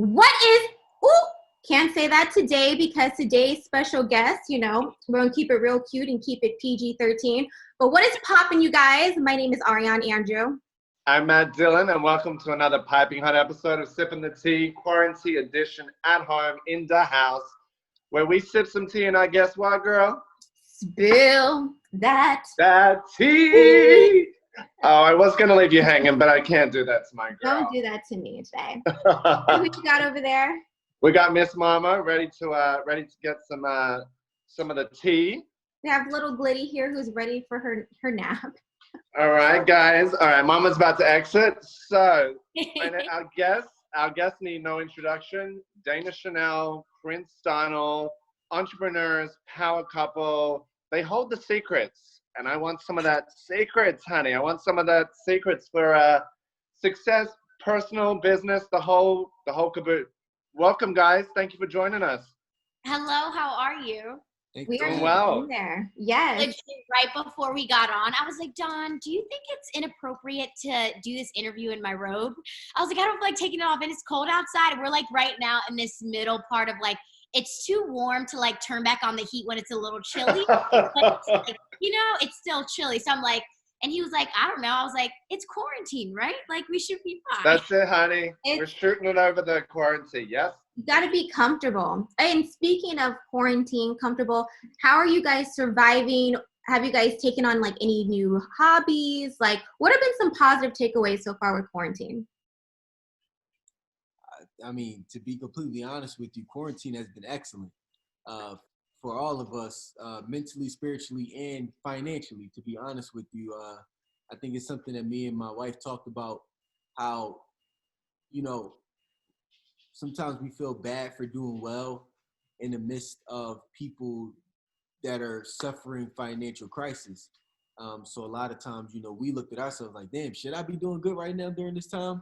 What is, ooh, can't say that today because today's special guest, we're going to keep it real cute and keep it PG-13. But what is poppin', you guys? My name is Ariane Andrew. I'm Matt Dillon, and welcome to another piping hot episode of Sippin' the Tea, Quarantine Edition at home in the house, where we sip some tea and I guess what, girl? Spill that tea. Oh, I was going to leave you hanging, but I can't do that to my girl. Don't do that to me today. Who you got over there? We got Miss Mama ready to get some of the tea. We have little Glitty here who's ready for her nap. All right, guys. All right, Mama's about to exit. So, our guests need no introduction. Dana Chanel, Prince Donnell, entrepreneurs, power couple. They hold the secrets, and I want some of that secrets, honey. I want some of that secrets for success, personal, business, the whole caboose. Welcome, guys. Thank you for joining us. Hello, how are you? We are doing well. There. Yes. Literally right before we got on, I was like, Dawn, do you think it's inappropriate to do this interview in my robe? I was like, I don't feel like taking it off, and it's cold outside. We're like right now in this middle part of like, it's too warm to like turn back on the heat when it's a little chilly. But it's like, it's still chilly. So I'm like, and he was like, I don't know. I was like, it's quarantine, right? Like we should be fine. That's it, honey. We're shooting it over the quarantine. Yes. You got to be comfortable. And speaking of quarantine, comfortable, how are you guys surviving? Have you guys taken on like any new hobbies? Like what have been some positive takeaways so far with quarantine? I mean, to be completely honest with you, quarantine has been excellent for all of us, mentally, spiritually, and financially. To be honest with you, I think it's something that me and my wife talked about, how, sometimes we feel bad for doing well in the midst of people that are suffering financial crisis. So a lot of times, we looked at ourselves like, damn, should I be doing good right now during this time?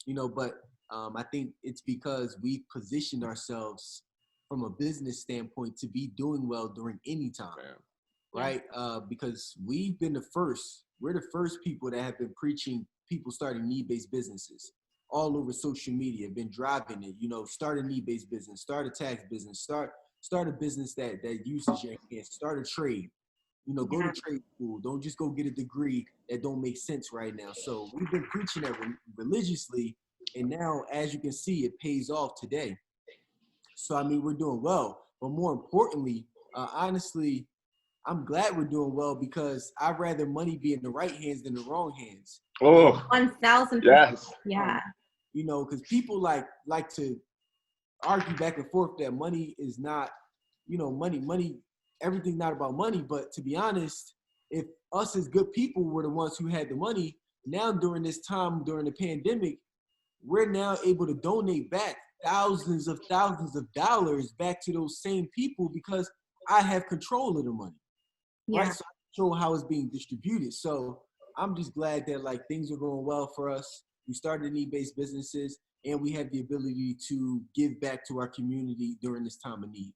But I think it's because we positioned ourselves from a business standpoint to be doing well during any time, right? Because we've been we're the first people that have been preaching people starting need-based businesses all over social media, been driving it, start a need-based business, start a tax business, start a business that uses your hands, start a trade, go to trade school. Don't just go get a degree that don't make sense right now. So we've been preaching that religiously, and now, as you can see, it pays off today. So, I mean, we're doing well. But more importantly, honestly, I'm glad we're doing well because I'd rather money be in the right hands than the wrong hands. Oh, 1,000%. yes. Yeah. Because people like to argue back and forth that money is not, money, everything's not about money. But to be honest, if us as good people were the ones who had the money, now during this time, during the pandemic, we're now able to donate back thousands of dollars back to those same people because I have control of the money. Yeah. Right? So I control how it's being distributed. So I'm just glad that like things are going well for us. We started need-based businesses and we have the ability to give back to our community during this time of need.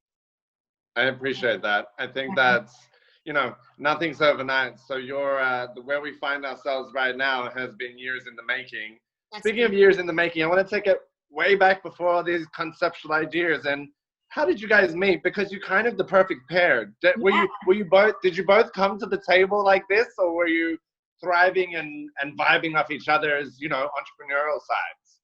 I appreciate that. I think that's, nothing's overnight. So where we find ourselves right now has been years in the making. Speaking of years in the making, I want to take it way back before all these conceptual ideas. And how did you guys meet? Because you're kind of the perfect pair. Did you both come to the table like this, or were you thriving and vibing off each other's, entrepreneurial sides?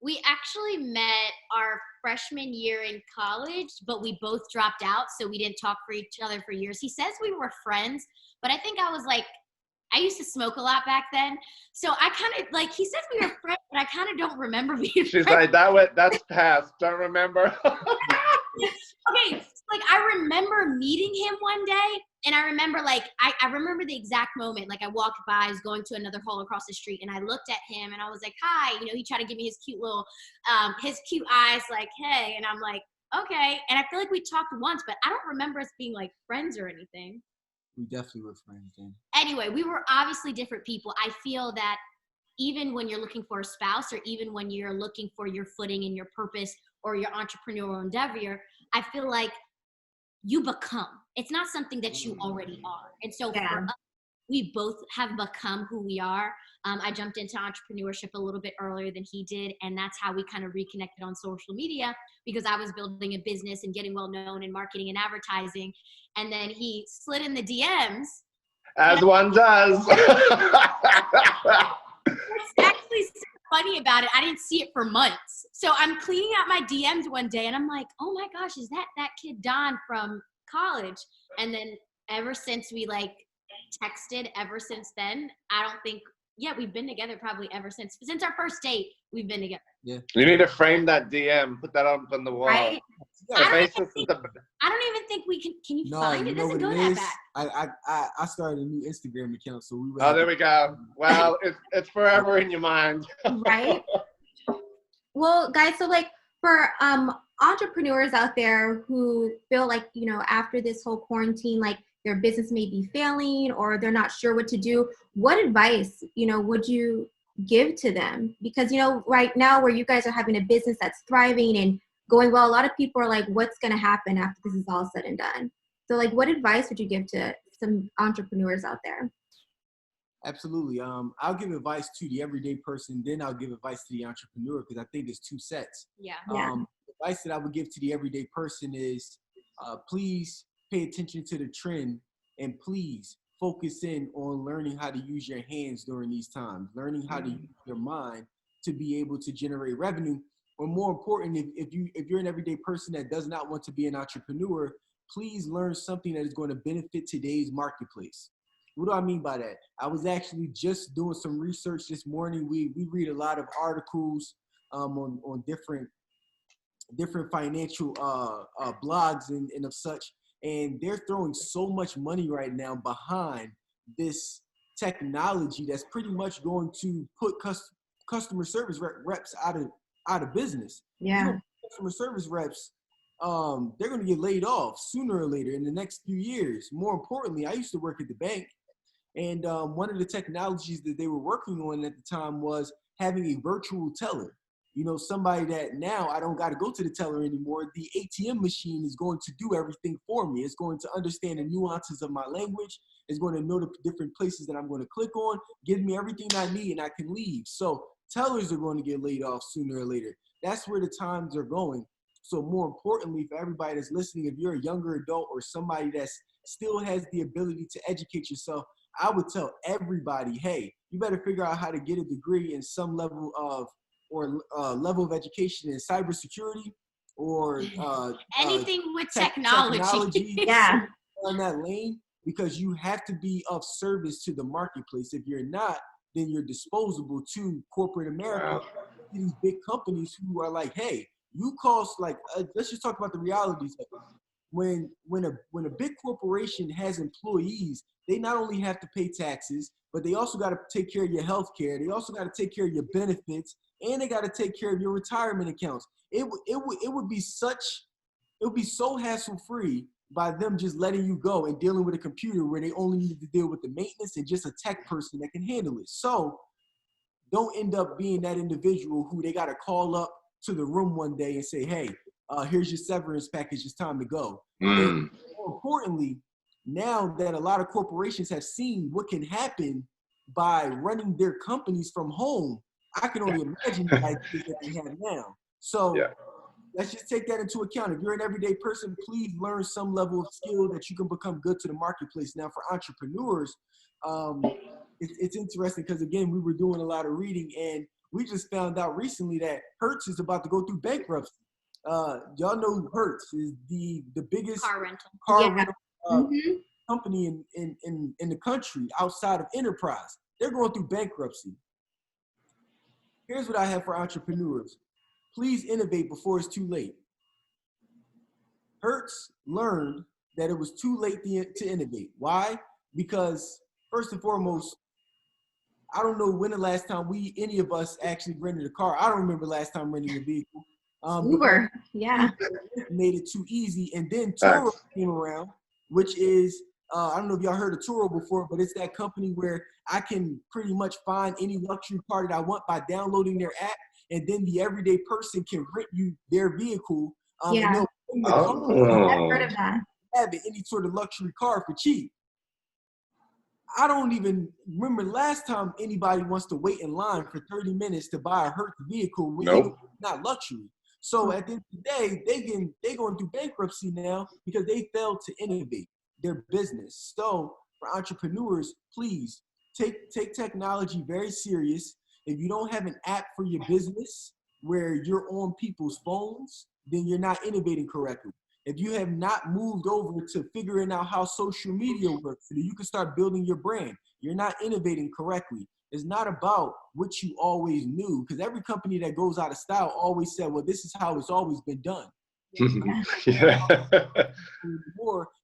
We actually met our freshman year in college, but we both dropped out, so we didn't talk for each other for years. He says we were friends, but I think I was like, I used to smoke a lot back then. So I kind of like, he says we were friends, but I kind of don't remember being She's friends. like, that's past. Don't remember. Okay. Like I remember meeting him one day, and I remember like, I remember the exact moment. Like I walked by, I was going to another hall across the street, and I looked at him and I was like, hi, he tried to give me his cute little, his cute eyes, like, hey. And I'm like, okay. And I feel like we talked once, but I don't remember us being like friends or anything. We definitely were friends then. Anyway, we were obviously different people. I feel that even when you're looking for a spouse, or even when you're looking for your footing and your purpose or your entrepreneurial endeavor, I feel like you become. It's not something that you already are. And so for us, we both have become who we are. I jumped into entrepreneurship a little bit earlier than he did, and that's how we kind of reconnected on social media, because I was building a business and getting well known in marketing and advertising, and then he slid in the DMs. As one does. What's actually so funny about it, I didn't see it for months. So I'm cleaning out my DMs one day, and I'm like, oh my gosh, is that kid Don from college? And then ever since we like texted, ever since then, I don't think, we've been together probably ever since our first date, we've been together. Yeah. You need to frame that DM, put that up on the wall. Right? I don't even think we can you find it? It doesn't go that bad. I started a new Instagram account, so we there we go. Well, it's forever in your mind. Right? Well, guys, so like for entrepreneurs out there who feel like, you know, after this whole quarantine, like their business may be failing or they're not sure what to do, what advice, you know, would you give to them? Because, you know, right now where you guys are having a business that's thriving and going well, a lot of people are like, what's going to happen after this is all said and done? So like, what advice would you give to some entrepreneurs out there? Absolutely. I'll give advice to the everyday person, then I'll give advice to the entrepreneur, because I think it's two sets. Yeah. Advice that I would give to the everyday person is please pay attention to the trend, and please focus in on learning how to use your hands during these times, learning how to use your mind to be able to generate revenue. Or more important, if you're an everyday person that does not want to be an entrepreneur, please learn something that is going to benefit today's marketplace. What do I mean by that? I was actually just doing some research this morning. We read a lot of articles on different financial blogs and of such, and they're throwing so much money right now behind this technology that's pretty much going to put customer service reps out of business. Yeah. You know, customer service reps, they're going to get laid off sooner or later in the next few years. More importantly, I used to work at the bank, and one of the technologies that they were working on at the time was having a virtual teller. You know, somebody that now I don't got to go to the teller anymore. The ATM machine is going to do everything for me. It's going to understand the nuances of my language. It's going to know the different places that I'm going to click on, give me everything I need, and I can leave. So tellers are going to get laid off sooner or later. That's where the times are going. So more importantly, for everybody that's listening, if you're a younger adult or somebody that still has the ability to educate yourself, I would tell everybody, hey, you better figure out how to get a degree in some level of level of education in cybersecurity or anything with technology. Yeah. On that lane, because you have to be of service to the marketplace. If you're not, then you're disposable to corporate America. These big companies who are like, hey, you cost like, let's just talk about the realities of it. When a big corporation has employees, they not only have to pay taxes, but they also got to take care of your health care. They also got to take care of your benefits, and they got to take care of your retirement accounts. It would be so hassle-free by them just letting you go and dealing with a computer where they only need to deal with the maintenance and just a tech person that can handle it. So don't end up being that individual who they got to call up to the room one day and say, hey, here's your severance package, it's time to go. And more importantly, now that a lot of corporations have seen what can happen by running their companies from home, I can only imagine the ideas that they have now. So let's just take that into account. If you're an everyday person, please learn some level of skill that you can become good to the marketplace. Now, for entrepreneurs, it's interesting because, again, we were doing a lot of reading, and we just found out recently that Hertz is about to go through bankruptcy. Y'all know Hertz is the biggest car rental company in the country outside of enterprise. They're going through bankruptcy. Here's what I have for entrepreneurs. Please innovate before it's too late. Hertz learned that it was too late to innovate. Why? Because first and foremost, I don't know when the last time any of us actually rented a car. I don't remember last time renting a vehicle. Uber, yeah. Made it too easy. And then Turo came around, which is, I don't know if y'all heard of Turo before, but it's that company where I can pretty much find any luxury car that I want by downloading their app, and then the everyday person can rent you their vehicle. I've heard of that. Have any sort of luxury car for cheap. I don't even remember last time anybody wants to wait in line for 30 minutes to buy a Hertz vehicle. Nope. It's not luxury. So at the end of the day, they going through bankruptcy now because they failed to innovate their business. So for entrepreneurs, please take technology very serious. If you don't have an app for your business where you're on people's phones, then you're not innovating correctly. If you have not moved over to figuring out how social media works so that you can start building your brand, you're not innovating correctly. It's not about what you always knew, because every company that goes out of style always said, well, this is how it's always been done. Yeah.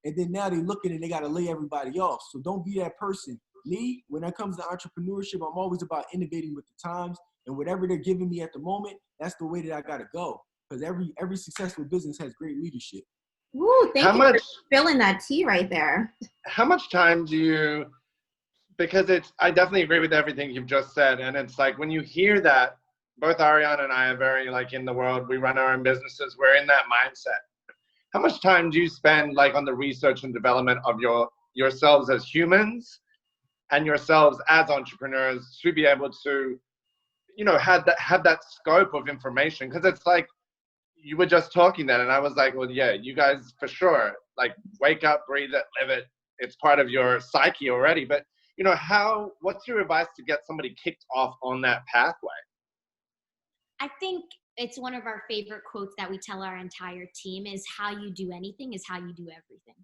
And then now they looking and they got to lay everybody off. So don't be that person. Me, when it comes to entrepreneurship, I'm always about innovating with the times, and whatever they're giving me at the moment, that's the way that I got to go. Because every successful business has great leadership. Ooh, thank you for spilling that tea right there. How much time do you, because I definitely agree with everything you've just said. And it's like, when you hear that, both Ariane and I are very like in the world, we run our own businesses, we're in that mindset. How much time do you spend like on the research and development of yourselves as humans and yourselves as entrepreneurs to be able to, you know, have that scope of information? Because it's like, you were just talking that, and I was like, well, yeah, you guys for sure, like, wake up, breathe it, live it. It's part of your psyche already. But, you know, what's your advice to get somebody kicked off on that pathway? I think it's one of our favorite quotes that we tell our entire team is, how you do anything is how you do everything.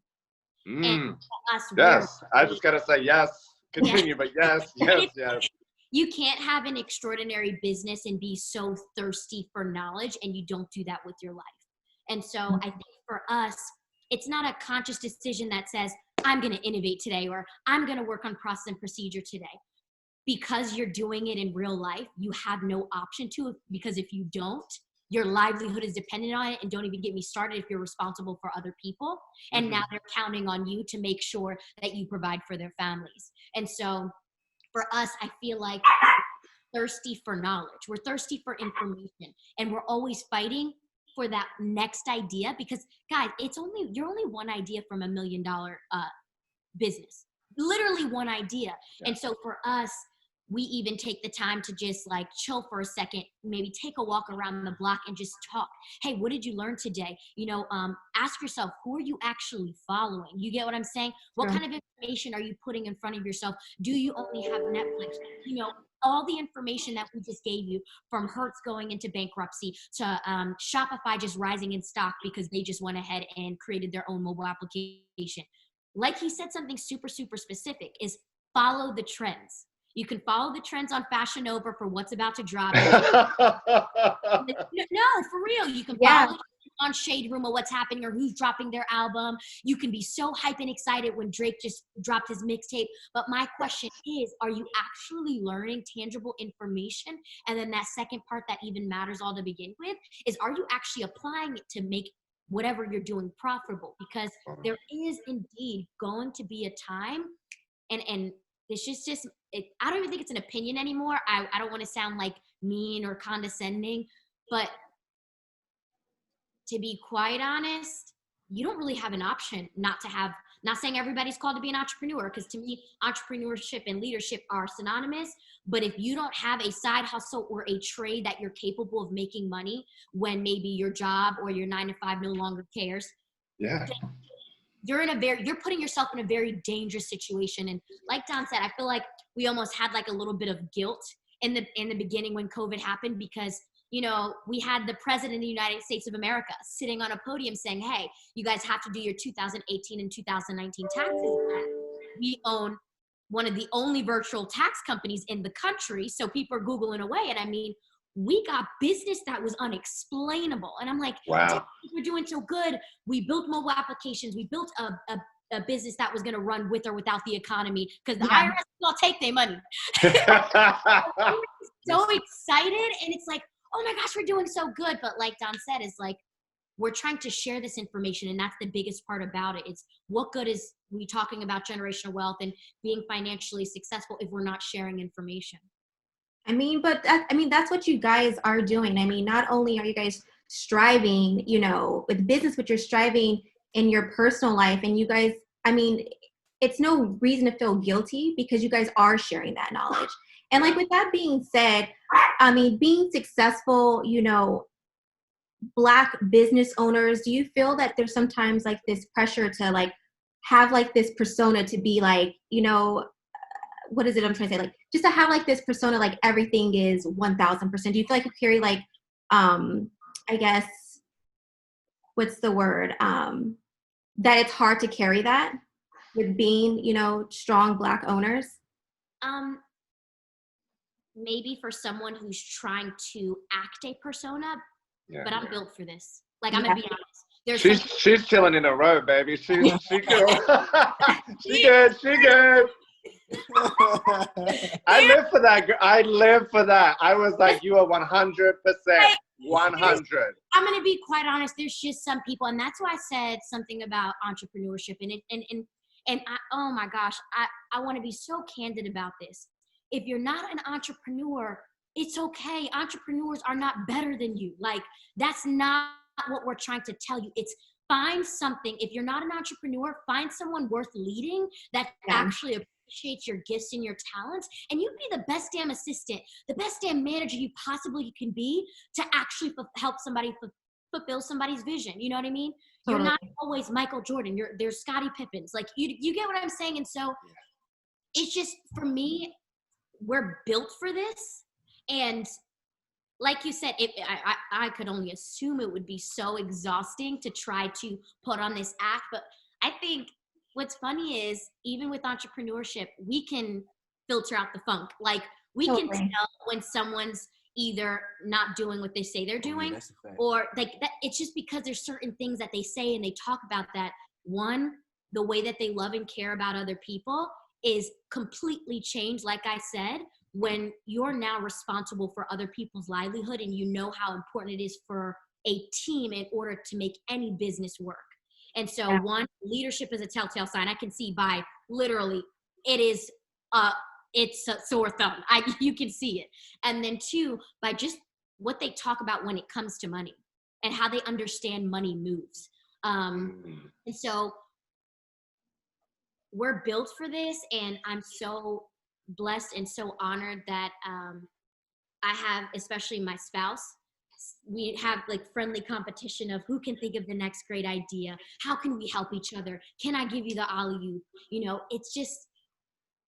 And for us, yes, I just got to say yes. Continue, but yes. You can't have an extraordinary business and be so thirsty for knowledge, and you don't do that with your life. And so I think for us, it's not a conscious decision that says, I'm going to innovate today, or I'm going to work on process and procedure today. Because you're doing it in real life, you have no option to, because if you don't, your livelihood is dependent on it. And don't even get me started if you're responsible for other people. And now they're counting on you to make sure that you provide for their families. And so for us, I feel like we're thirsty for knowledge. We're thirsty for information. And we're always fighting for that next idea, because guys, you're only one idea from $1 million business, literally one idea. Yeah. And so for us, we even take the time to just like chill for a second, maybe take a walk around the block and just talk. Hey, what did you learn today? You know, ask yourself, who are you actually following? You get what I'm saying? What kind of information are you putting in front of yourself? Do you only have Netflix? You know, all the information that we just gave you, from Hertz going into bankruptcy to Shopify just rising in stock because they just went ahead and created their own mobile application. Like he said, something super, super specific is follow the trends. You can follow the trends on Fashion Nova for what's about to drop. No, for real. You can follow on Shade Room or what's happening or who's dropping their album. You can be so hype and excited when Drake just dropped his mixtape. But my question is, are you actually learning tangible information? And then that second part that even matters all to begin with is, are you actually applying it to make whatever you're doing profitable? Because there is indeed going to be a time, and it's just I don't even think it's an opinion anymore. I don't want to sound like mean or condescending, but to be quite honest, you don't really have an option not saying everybody's called to be an entrepreneur, because to me, entrepreneurship and leadership are synonymous. But if you don't have a side hustle or a trade that you're capable of making money when maybe your job or your 9-to-5 no longer cares, you're putting yourself in a very dangerous situation. And like Don said, I feel like we almost had like a little bit of guilt in the beginning when COVID happened, because, you know, we had the president of the United States of America sitting on a podium saying, hey, you guys have to do your 2018 and 2019 taxes. We own one of the only virtual tax companies in the country. So people are Googling away. And I mean, we got business that was unexplainable. And I'm like, wow, we're doing so good. We built mobile applications. We built a business that was going to run with or without the economy, because the IRS will take their money. So excited. And it's like, oh my gosh, we're doing so good. But like Don said, is like, we're trying to share this information. And that's the biggest part about it. It's what good is we talking about generational wealth and being financially successful if we're not sharing information? I mean, but that's what you guys are doing. I mean, not only are you guys striving, you know, with business, but you're striving in your personal life. And you guys, I mean, it's no reason to feel guilty because you guys are sharing that knowledge. And like with that being said, I mean, being successful, you know, Black business owners, do you feel that there's sometimes like this pressure to like have like this persona to be like, you know, what is it I'm trying to say? Like just to have like this persona, like everything is 1000%. Do you feel like you carry like, I guess, what's the word? That it's hard to carry that with being, you know, strong Black owners? Maybe for someone who's trying to act a persona, but I'm built for this. Like, I'm gonna be honest. She's chilling in a row, baby. She good. she good. I live for that. I live for that. I was like, you are 100%. 100. I'm gonna be quite honest. There's just some people, and that's why I said something about entrepreneurship. And I, oh my gosh, I want to be so candid about this. If you're not an entrepreneur, it's okay. Entrepreneurs are not better than you. Like, that's not what we're trying to tell you. It's find something. If you're not an entrepreneur, find someone worth leading that actually appreciates your gifts and your talents, and you be the best damn assistant, the best damn manager you possibly can be to actually help somebody fulfill somebody's vision. You know what I mean? Totally. You're not always Michael Jordan. There's Scottie Pippins. Like, you get what I'm saying? And so it's just, for me, we're built for this. And like you said, I could only assume it would be so exhausting to try to put on this act. But I think what's funny is, even with entrepreneurship, we can filter out the funk. Like, we can tell when someone's either not doing what they say they're doing, or like that. It's just because there's certain things that they say and they talk about that. One, the way that they love and care about other people is completely changed. Like I said, when you're now responsible for other people's livelihood, and you know how important it is for a team in order to make any business work. And so one, leadership is a telltale sign. I can see by literally, it's a sore thumb. You can see it. And then two, by just what they talk about when it comes to money and how they understand money moves. And so we're built for this, and I'm so blessed and so honored that I have, especially my spouse, we have like friendly competition of who can think of the next great idea. How can we help each other? Can I give you the alley-oop? You know, it's just,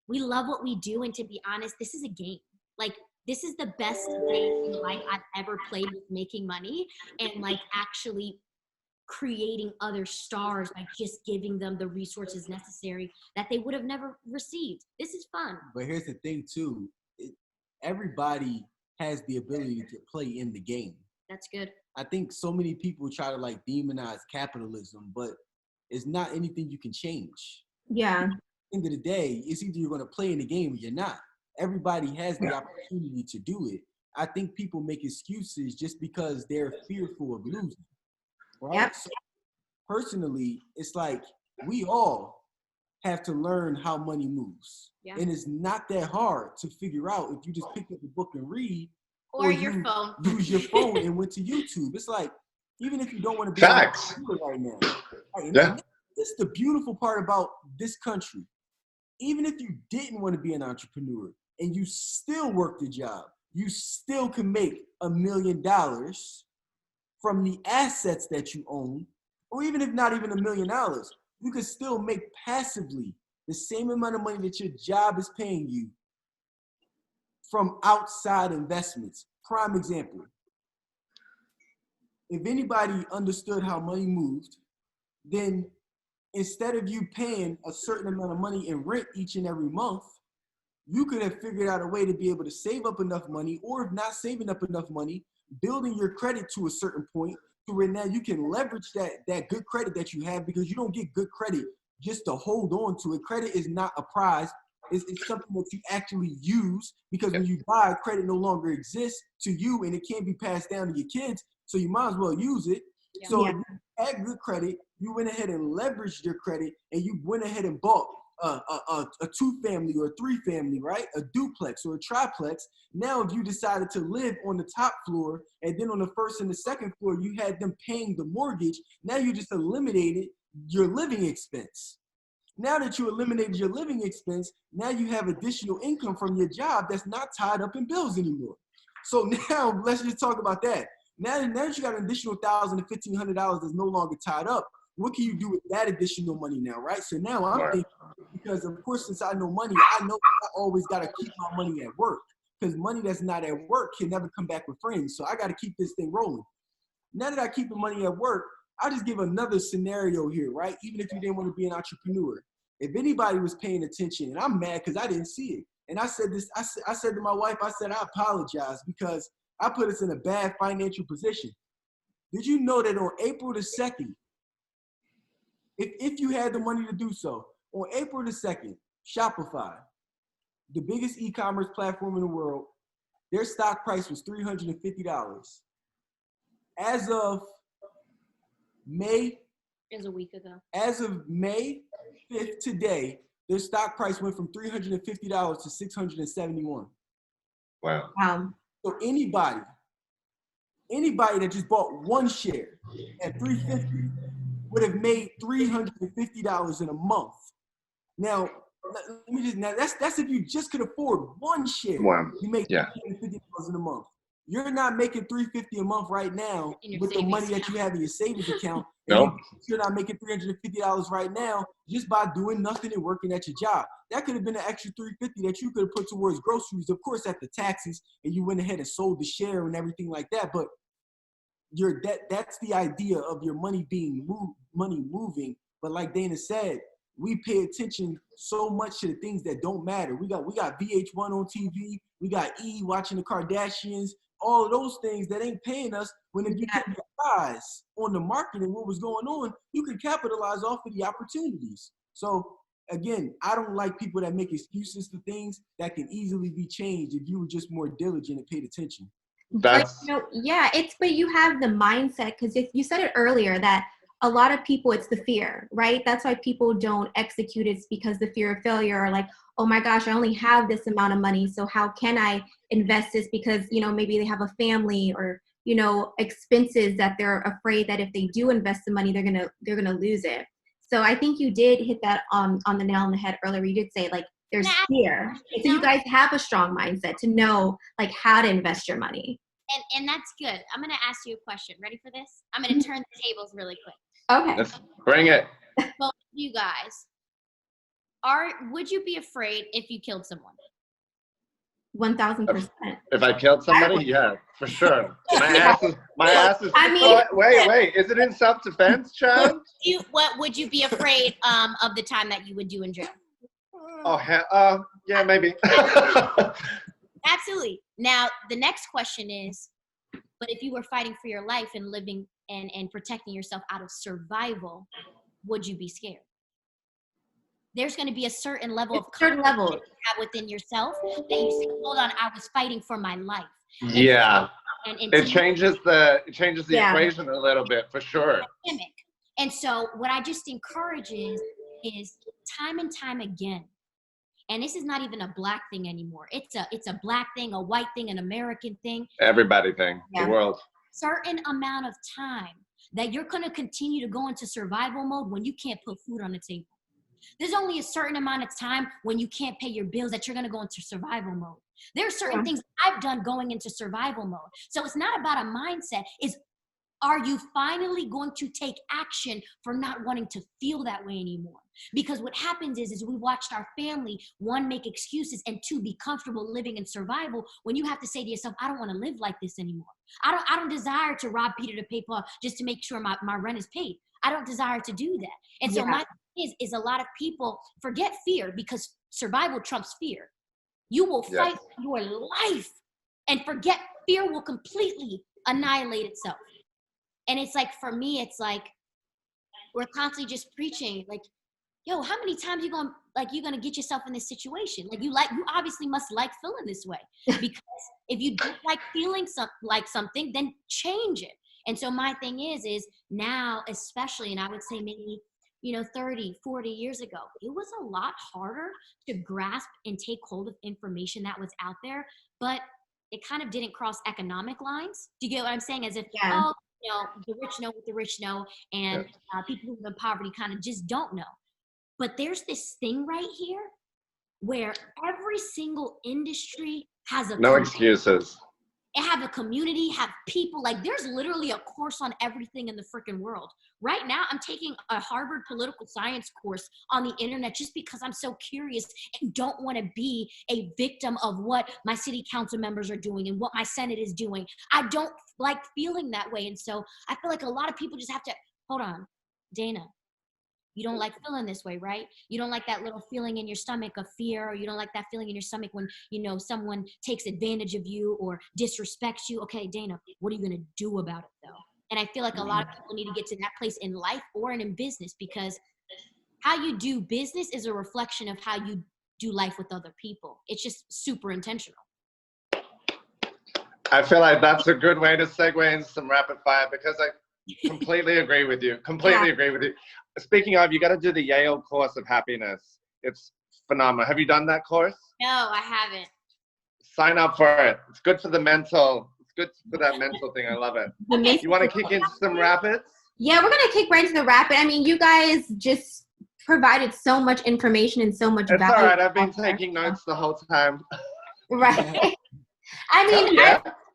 we love what we do. And to be honest, this is a game. Like, this is the best game in life I've ever played with making money and like actually creating other stars by just giving them the resources necessary that they would have never received. This is fun. But here's the thing too. Everybody has the ability to play in the game. That's good. I think so many people try to like demonize capitalism, but it's not anything you can change. Yeah. At the end of the day, it's either you're going to play in the game or you're not. Everybody has the opportunity to do it. I think people make excuses just because they're fearful of losing. Right? Yep. So personally, it's like we all have to learn how money moves. Yeah. And it's not that hard to figure out if you just pick up the book and read. Or your phone. Use your phone and went to YouTube. It's like, even if you don't want to be Facts. right now. Right? Yeah. This is the beautiful part about this country. Even if you didn't want to be an entrepreneur and you still worked a job, you still can make $1 million from the assets that you own, or even if not even $1 million, you can still make passively the same amount of money that your job is paying you from outside investments. Prime example. If anybody understood how money moved, then instead of you paying a certain amount of money in rent each and every month, you could have figured out a way to be able to save up enough money, or if not saving up enough money, building your credit to a certain point to where now you can leverage that good credit that you have, because you don't get good credit just to hold on to it. Credit is not a prize. It's something that you actually use, because when you die, credit no longer exists to you and it can't be passed down to your kids. So you might as well use it. Yeah. So if you had good credit, you went ahead and leveraged your credit, and you went ahead and bought a 2-family or a 3-family, right? A duplex or a triplex. Now, if you decided to live on the top floor, and then on the first and the second floor, you had them paying the mortgage, now you just eliminated your living expense. Now that you eliminated your living expense, now you have additional income from your job that's not tied up in bills anymore. So now let's just talk about that. Now that you got an additional $1,000 to $1,500 that's no longer tied up, what can you do with that additional money now, right? So now I'm thinking, because of course, since I know money, I know I always got to keep my money at work, because money that's not at work can never come back with friends. So I got to keep this thing rolling. Now that I keep the money at work, I'll just give another scenario here, right? Even if you didn't want to be an entrepreneur. If anybody was paying attention, and I'm mad because I didn't see it. And I said this, I said to my wife, I said, I apologize because I put us in a bad financial position. Did you know that on April the 2nd, if you had the money to do so, on April the 2nd, Shopify, the biggest e-commerce platform in the world, their stock price was $350. As of May, a week ago. As of May 5th today, their stock price went from $350 to $671. Wow. So anybody that just bought one share at $350 would have made $350 in a month. Now, that's if you just could afford one share. Wow. You make $350 in a month. You're not making $350 a month right now with the money that you have in your savings account. Nope. You're not making $350 right now just by doing nothing and working at your job. That could have been an extra $350 that you could have put towards groceries, of course, at the taxes, and you went ahead and sold the share and everything like that. But that's the idea of your money being moving. But like Dana said, we pay attention so much to the things that don't matter. We got VH1 on TV. We got E watching the Kardashians. All of those things that ain't paying us, when if you kept your eyes on the market and what was going on, you can capitalize off of the opportunities. So again, I don't like people that make excuses for things that can easily be changed if you were just more diligent and paid attention. But you have the mindset, because if you said it earlier that a lot of people, it's the fear, right? That's why people don't execute. It's because the fear of failure, or like, oh my gosh, I only have this amount of money, so how can I invest this? Because, maybe they have a family or, expenses that they're afraid that if they do invest the money, they're gonna lose it. So I think you did hit that on the nail on the head earlier. You did say like there's fear. So you guys have a strong mindset to know like how to invest your money. And that's good. I'm gonna ask you a question. Ready for this? I'm gonna turn the tables really quick. Okay. Let's bring it. Well, you guys, would you be afraid if you killed someone? 1,000%. If I killed somebody, yeah, for sure. My ass is. I mean, wait. Is it in self-defense, child? What would you be afraid of the time that you would do in jail? Oh, yeah, maybe. Absolutely. Now, the next question is, but if you were fighting for your life and living and protecting yourself out of survival, would you be scared? There's going to be a certain level of confidence you have within yourself that you say, hold on, I was fighting for my life. Yeah. And it changes the equation a little bit, for sure. And so what I just encourage is time and time again, and this is not even a black thing anymore. It's a black thing, a white thing, an American thing. Everybody thing, the world. Certain amount of time that you're going to continue to go into survival mode when you can't put food on the table. There's only a certain amount of time when you can't pay your bills that you're going to go into survival mode. There are certain things I've done going into survival mode. So it's not about a mindset. Are you finally going to take action for not wanting to feel that way anymore? Because what happens is we watched our family, one, make excuses, and two, be comfortable living in survival when you have to say to yourself, I don't want to live like this anymore. I don't desire to rob Peter to pay Paul just to make sure my rent is paid. I don't desire to do that. And so my thing is a lot of people forget fear, because survival trumps fear. You will fight for your life, and forget fear will completely annihilate itself. And it's like, for me, it's like, we're constantly just preaching, like, yo, how many times you gonna get yourself in this situation? You obviously must like feeling this way, because if you don't like feeling something, then change it. And so my thing is now, especially, and I would say maybe, 30, 40 years ago, it was a lot harder to grasp and take hold of information that was out there, but it kind of didn't cross economic lines. Do you get what I'm saying? As if, the rich know what the rich know, and people who live in poverty kind of just don't know. But there's this thing right here where every single industry has a No excuses. have a community, have people. Like, there's literally a course on everything in the freaking world. Right now, I'm taking a Harvard political science course on the internet just because I'm so curious and don't want to be a victim of what my city council members are doing and what my Senate is doing. I don't like feeling that way. And so I feel like a lot of people just have to, hold on, Dana. You don't like feeling this way, right? You don't like that little feeling in your stomach of fear, or you don't like that feeling in your stomach when, someone takes advantage of you or disrespects you. Okay, Dana, what are you going to do about it, though? And I feel like a lot of people need to get to that place in life or in business, because how you do business is a reflection of how you do life with other people. It's just super intentional. I feel like that's a good way to segue into some rapid fire, because I completely agree with you. Completely agree with you. Speaking of, you got to do the Yale course of happiness. It's phenomenal. Have you done that course? No, I haven't. Sign up for it. It's good for the mental. It's good for that mental thing. I love it. You want to kick into some rapids? Yeah, we're going to kick right into the rapid. I mean, you guys just provided so much information and so much value. It's all right. I've been taking notes the whole time. Right. I mean,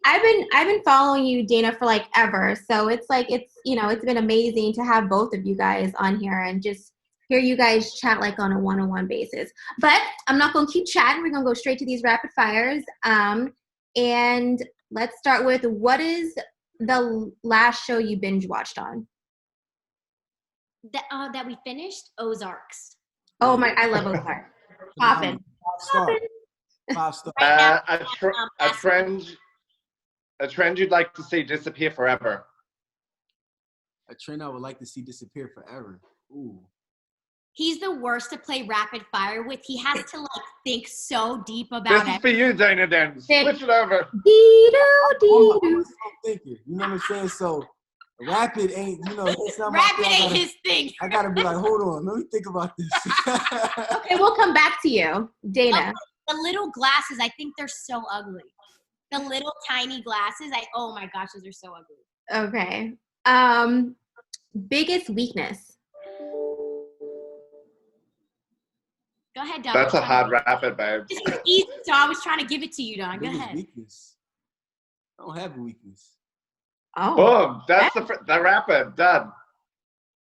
I've been following you, Dana, for like ever. So it's been amazing to have both of you guys on here and just hear you guys chat like on a one-on-one basis. But I'm not going to keep chatting. We're going to go straight to these rapid fires. And let's start with, what is the last show you binge watched on? That we finished? Ozarks. Oh my, I love Ozarks. Poppin'. A trend you'd like to see disappear forever. A trend I would like to see disappear forever. Ooh. He's the worst to play rapid fire with. He has to like think so deep about it. This is for you, Dana. Then switch it over. I'm thinking. You know what I'm saying? So rapid ain't. It's not rapid ain't his thing. I gotta be like, hold on, let me think about this. Okay, we'll come back to you, Dana. The little glasses, I think they're so ugly. The little tiny glasses, oh my gosh, those are so ugly. Okay. Biggest weakness. Go ahead, Don. That's a hard rapid, babe. This was easy, so I was trying to give it to you, Don. Go ahead. Weakness. I don't have a weakness. Oh. Boom. That's the rapid. Done.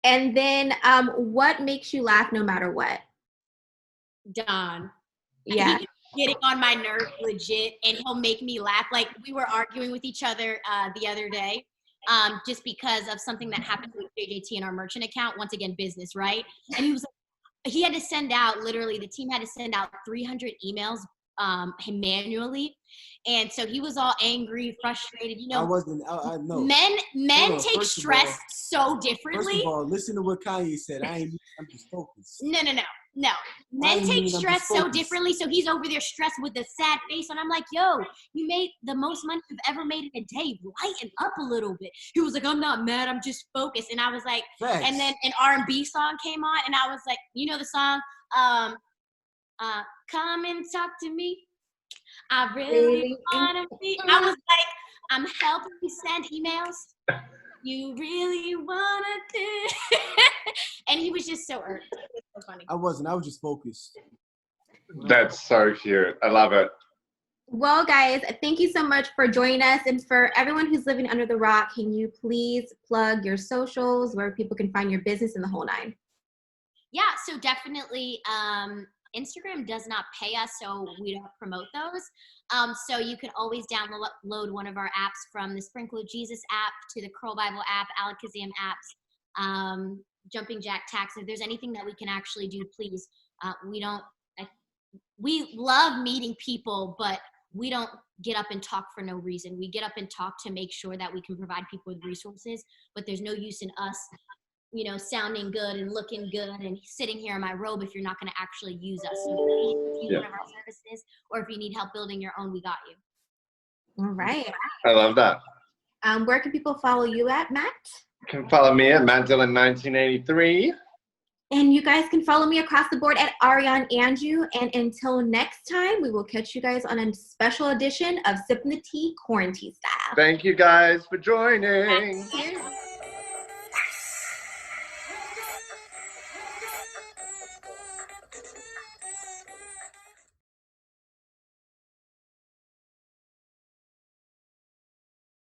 And then what makes you laugh no matter what? Don. Yeah. Getting on my nerves legit, and he'll make me laugh. Like, we were arguing with each other the other day just because of something that happened with JJT in our merchant account. Once again, business, right? And he had to send out, literally, the team had to send out 300 emails manually. And so he was all angry, frustrated. I wasn't. I know. Men take stress so differently. First of all, listen to what Kanye said. I'm just focused. No. Men take stress so differently. So he's over there stressed with a sad face. And I'm like, yo, you made the most money you've ever made in a day. Lighten up a little bit. He was like, I'm not mad. I'm just focused. And I was like, Thanks. And then an R&B song came on. And I was like, you know the song, come and talk to me. I really want to be. I was like, I'm helping you send emails. You really want to do. And he was just so irked. It was so funny. I wasn't. I was just focused. That's so cute. I love it. Well, guys, thank you so much for joining us. And for everyone who's living under the rock, can you please plug your socials, where people can find your business and the whole nine? Yeah, so definitely Instagram does not pay us, so we don't promote those. So you can always download one of our apps, from the Sprinkle of Jesus app to the Curl Bible app, Alakazam apps, Jumping Jack Tax. If there's anything that we can actually do, please. We love meeting people, but we don't get up and talk for no reason. We get up and talk to make sure that we can provide people with resources, but there's no use in us sounding good and looking good and sitting here in my robe if you're not going to actually use us. So if you need one of our services, or if you need help building your own, we got you. All right. I love that. Where can people follow you at, Matt? You can follow me at MattDillon1983. And you guys can follow me across the board at Ariane Andrew. And until next time, we will catch you guys on a special edition of Sippin' the Tea Quarantine Style. Thank you guys for joining. Cheers.